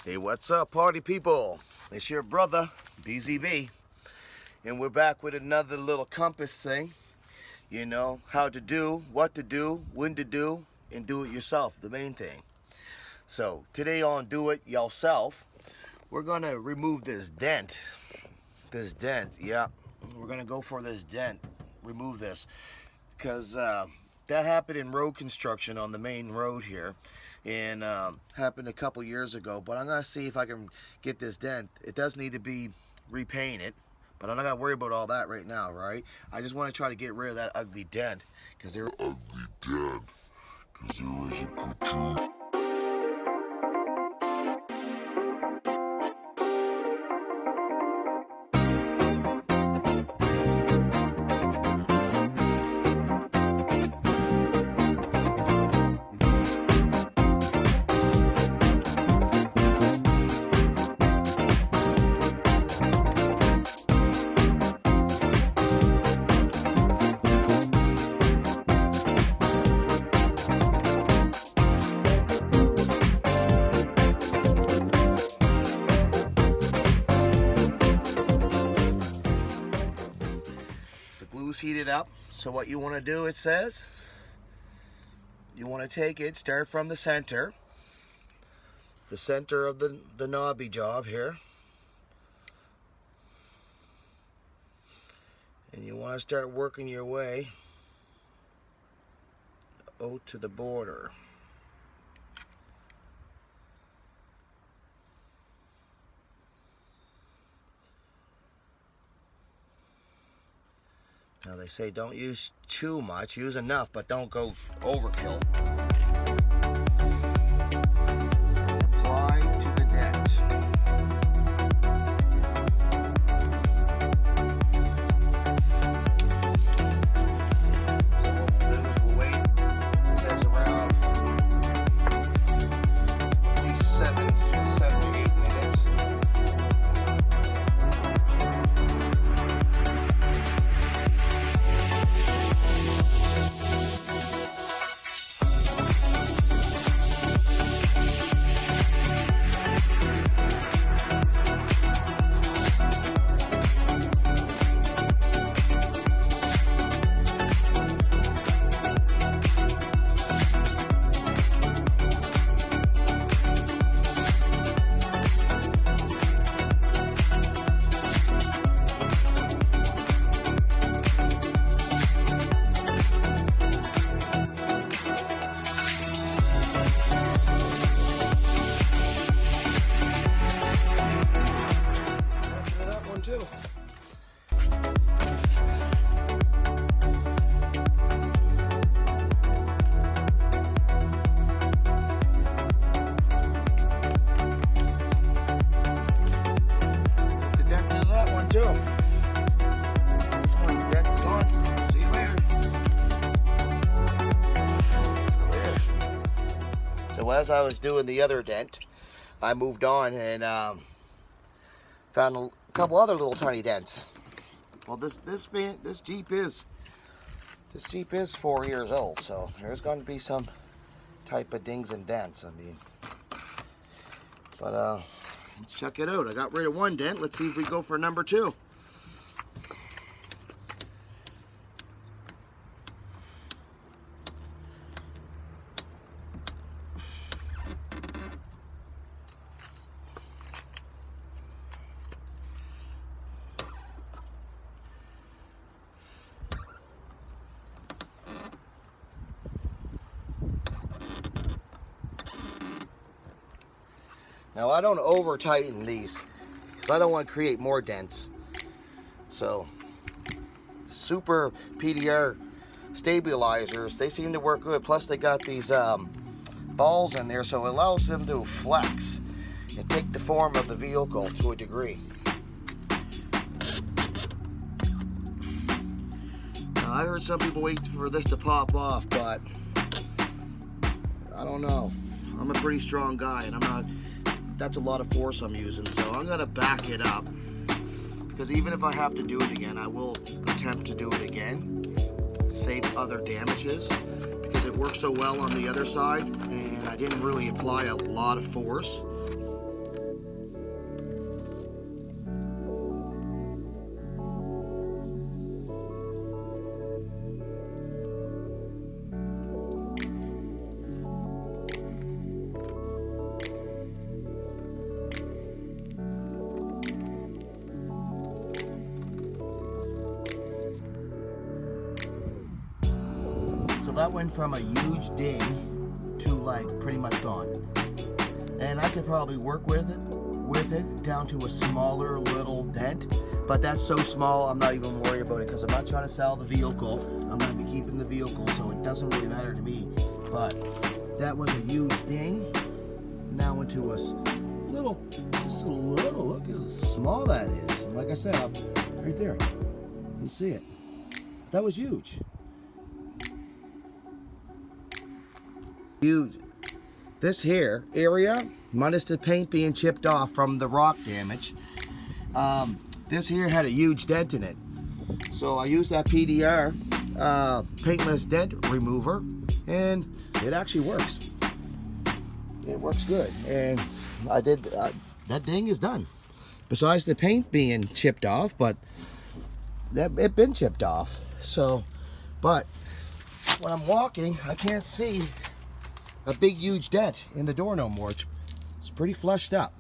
Hey, what's up, party people? It's your brother, BZB. And we're back with another little compass thing. You know, how to do, what to do, when to do, and do it yourself, the main thing. So, today on Do It Yourself, we're gonna remove this dent. This dent, yeah. We're gonna go for this dent. Remove this. Because that happened in road construction on the main road here. And happened a couple years ago, but I'm gonna see if I can get this dent. It does need to be repainted, but I'm not gonna worry about all that right now, right? I just want to try to get rid of that ugly dent because there was a protrusion. Heated up. So what you want to do, it says, you want to take it, start from the center of the knobby job here, and you want to start working your way out to the border. Now they say don't use too much, use enough, but don't go overkill. Apply to the dent. So what we'll do is we'll wait, it says around at least 7 to 8 minutes. So as I was doing the other dent, I moved on and found a couple other little tiny dents. Well, this Jeep is 4 years old, so there's going to be some type of dings and dents. I mean, but let's check it out. I got rid of one dent. Let's see if we go for number 2. Now I don't over tighten these because I don't want to create more dents. So super PDR stabilizers, they seem to work good. Plus they got these balls in there, so it allows them to flex and take the form of the vehicle to a degree. Now, I heard some people wait for this to pop off, but I don't know. I'm a pretty strong guy, and that's a lot of force I'm using, so I'm gonna back it up, because even if I have to do it again, I will attempt to do it again, save other damages, because it worked so well on the other side and I didn't really apply a lot of force. that went from a huge ding to like pretty much gone. And I could probably work with it down to a smaller little dent, but that's so small I'm not even worried about it because I'm not trying to sell the vehicle. I'm going to be keeping the vehicle, so it doesn't really matter to me. But that was a huge ding. Now into a little, just a little, look how small that is. And like I said, right there, you can see it. That was huge. Huge. This here area, minus the paint being chipped off from the rock damage, this here had a huge dent in it. So I used that PDR paintless dent remover, and it actually works. It works good, and I did that ding is done. Besides the paint being chipped off, but it been chipped off. So, but when I'm walking, I can't see a big huge dent in the door no more. It's pretty flushed up.